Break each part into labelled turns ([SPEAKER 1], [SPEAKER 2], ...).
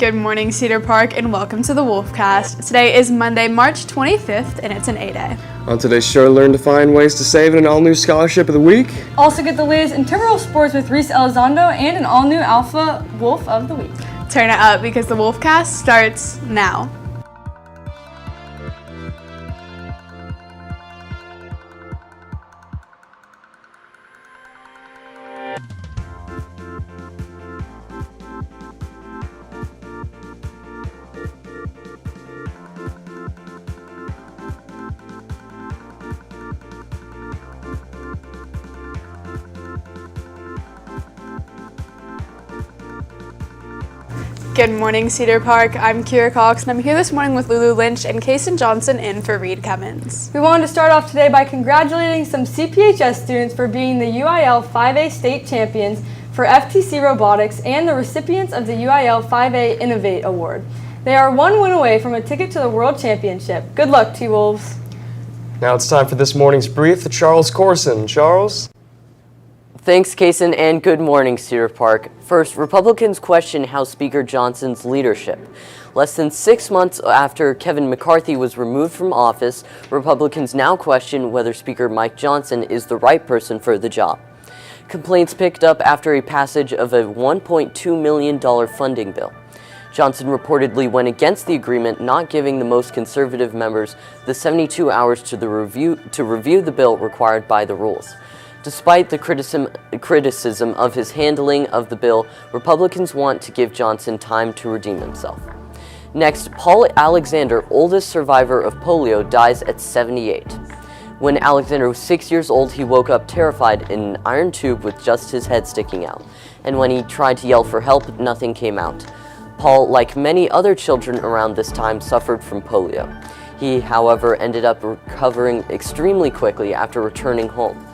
[SPEAKER 1] Good morning, Cedar Park, and welcome to the Wolfcast. Today is Monday, March 25th, and it's an A-Day.
[SPEAKER 2] On today's show, learn to find ways to save in an all-new scholarship of the week.
[SPEAKER 3] Also get the latest in Timberwolf sports with Reese Elizondo and an all-new Alpha Wolf of the Week.
[SPEAKER 1] Turn it up because the Wolfcast starts now. Good morning, Cedar Park. I'm Kira Cox, and I'm here this morning with Lulu Lynch and Kason Johnson in for Reed Cummins.
[SPEAKER 3] We wanted to start off today by congratulating some CPHS students for being the UIL 5A state champions for FTC robotics and the recipients of the UIL 5A Innovate Award. They are one win away from a ticket to the World Championship. Good luck, T-Wolves.
[SPEAKER 2] Now it's time for this morning's brief with Charles Corson. Charles?
[SPEAKER 4] Thanks, Kason, and good morning, Cedar Park. First, Republicans question House Speaker Johnson's leadership. Less than 6 months after Kevin McCarthy was removed from office, Republicans now question whether Speaker Mike Johnson is the right person for the job. Complaints picked up after a passage of a $1.2 million funding bill. Johnson reportedly went against the agreement, not giving the most conservative members the 72 hours to review the bill required by the rules. Despite the criticism of his handling of the bill, Republicans want to give Johnson time to redeem himself. Next, Paul Alexander, oldest survivor of polio, dies at 78. When Alexander was 6 years old, he woke up terrified in an iron tube with just his head sticking out. And when he tried to yell for help, nothing came out. Paul, like many other children around this time, suffered from polio. He, however, ended up recovering extremely quickly after returning home.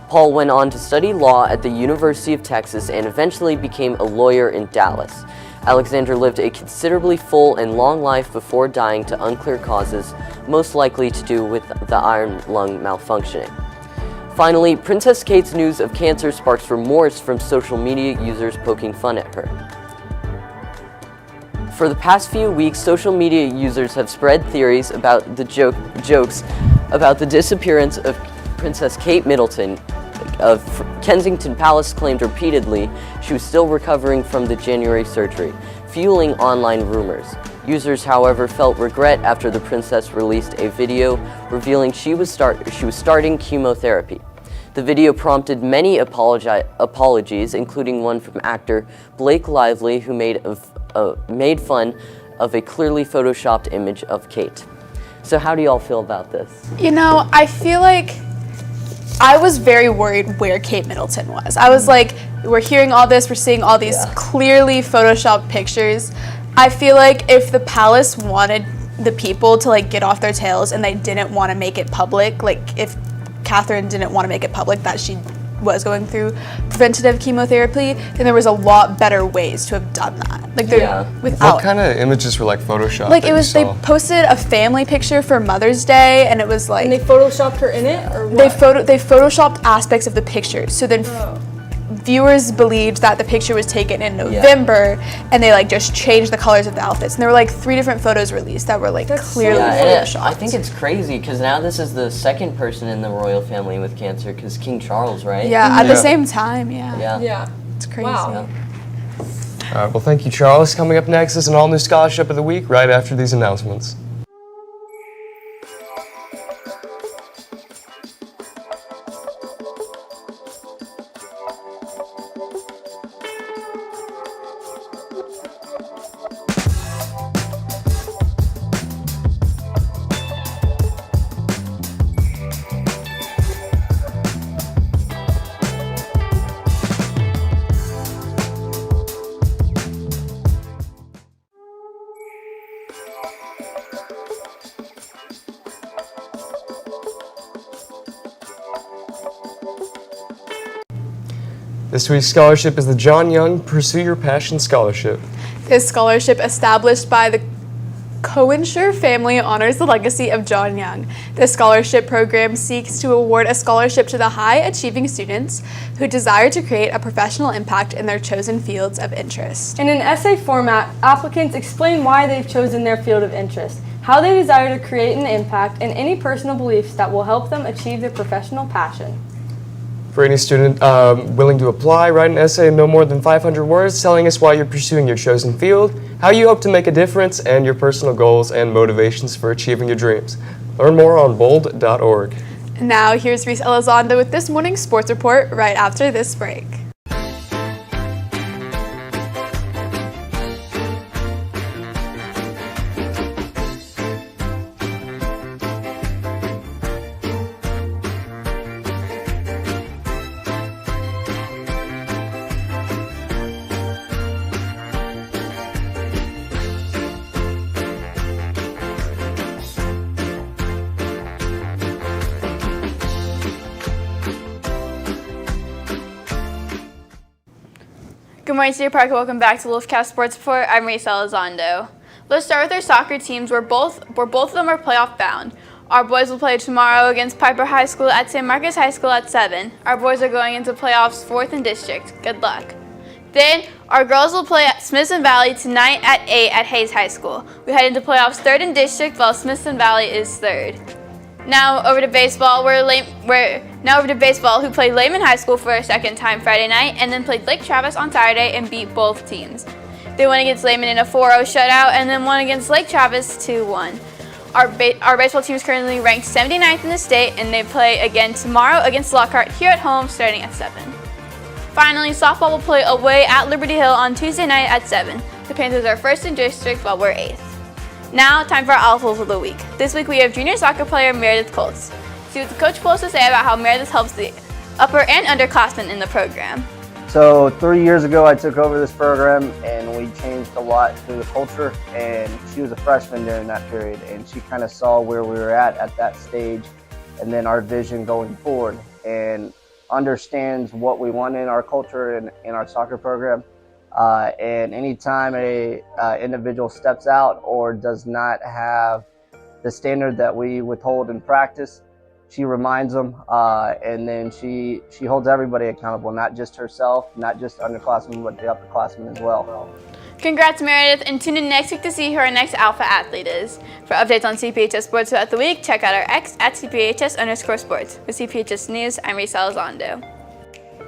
[SPEAKER 4] Paul went on to study law at the University of Texas and eventually became a lawyer in Dallas. Alexander lived a considerably full and long life before dying to unclear causes, most likely to do with the iron lung malfunctioning. Finally, Princess Kate's news of cancer sparks remorse from social media users poking fun at her. For the past few weeks, social media users have spread theories about the jokes about the disappearance of Princess Kate Middleton of Kensington Palace claimed repeatedly she was still recovering from the January surgery, fueling online rumors. Users, however, felt regret after the princess released a video revealing she was starting chemotherapy. The video prompted many apologies, including one from actor Blake Lively, who made fun of a clearly photoshopped image of Kate. So how do y'all feel about this?
[SPEAKER 1] You know, I feel like I was very worried where Kate Middleton was. I was like, we're hearing all this, we're seeing all these clearly photoshopped pictures. I feel like if the palace wanted the people to get off their tails and they didn't want to make it public, if Catherine didn't want to make it public that she was going through preventative chemotherapy, then there was a lot better ways to have done that.
[SPEAKER 2] What kind of images were photoshopped?
[SPEAKER 1] They posted a family picture for Mother's Day, and it was
[SPEAKER 3] And they photoshopped her in it, or what?
[SPEAKER 1] They photoshopped aspects of the picture, so then viewers believed that the picture was taken in November, and they just changed the colors of the outfits. And there were 3 different photos released that were clearly photoshopped.
[SPEAKER 4] I think it's crazy because now this is the second person in the royal family with cancer, because King Charles, right?
[SPEAKER 1] Yeah, at the same time, yeah.
[SPEAKER 3] Yeah.
[SPEAKER 1] It's crazy.
[SPEAKER 3] Wow.
[SPEAKER 2] All right, well, thank you, Charles. Coming up next is an all-new scholarship of the week right after these announcements. This week's scholarship is the John Young Pursue Your Passion Scholarship.
[SPEAKER 1] This scholarship, established by the Co-Insure family honors the legacy of John Young. The scholarship program seeks to award a scholarship to the high-achieving students who desire to create a professional impact in their chosen fields of interest.
[SPEAKER 3] In an essay format, applicants explain why they've chosen their field of interest, how they desire to create an impact, and any personal beliefs that will help them achieve their professional passion.
[SPEAKER 2] For any student willing to apply, write an essay in no more than 500 words telling us why you're pursuing your chosen field, how you hope to make a difference, and your personal goals and motivations for achieving your dreams. Learn more on bold.org.
[SPEAKER 1] Now here's Reese Elizondo with this morning's sports report right after this break. Good morning, Cedar Park, and welcome back to Wolfcast Sports Report. I'm Reese Elizondo. Let's start with our soccer teams, where both of them are playoff bound. Our boys will play tomorrow against Piper High School at San Marcos High School at 7. Our boys are going into playoffs 4th in district. Good luck. Then our girls will play at Smithson Valley tonight at 8 at Hayes High School. We head into playoffs 3rd in district, while Smithson Valley is 3rd. Now over to baseball, who played Lehman High School for a second time Friday night and then played Lake Travis on Saturday and beat both teams. They won against Lehman in a 4-0 shutout and then won against Lake Travis 2-1. Our baseball team is currently ranked 79th in the state, and they play again tomorrow against Lockhart here at home starting at 7. Finally, softball will play away at Liberty Hill on Tuesday night at 7. The Panthers are 1st in district while we're 8th. Now, time for our Owls of the Week. This week we have junior soccer player Meredith Colts. See what the coach pulls to say about how Meredith helps the upper and underclassmen in the program.
[SPEAKER 5] So 3 years ago I took over this program and we changed a lot through the culture, and she was a freshman during that period, and she kind of saw where we were at that stage and then our vision going forward, and understands what we want in our culture and in our soccer program. And anytime a individual steps out or does not have the standard that we withhold in practice, she reminds them, and then she holds everybody accountable, not just herself, not just underclassmen, but the upperclassmen as well.
[SPEAKER 1] Congrats, Meredith, and tune in next week to see who our next Alpha athlete is. For updates on CPHS sports throughout the week, check out our X at CPHS_sports. With CPHS News, I'm Reese Elizondo.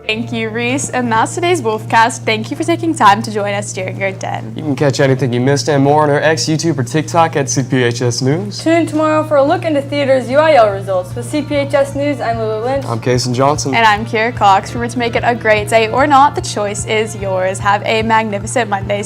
[SPEAKER 1] Thank you, Reese, and that's today's Wolfcast. Thank you for taking time to join us during your den.
[SPEAKER 2] You can catch anything you missed and more on our X, YouTube, or TikTok at CPHS News.
[SPEAKER 3] Tune in tomorrow for a look into theater's UIL results. With CPHS News, I'm Lulu Lynch.
[SPEAKER 2] I'm Kason Johnson.
[SPEAKER 1] And I'm Kira Cox. Remember to make it a great day or not, the choice is yours. Have a magnificent Monday.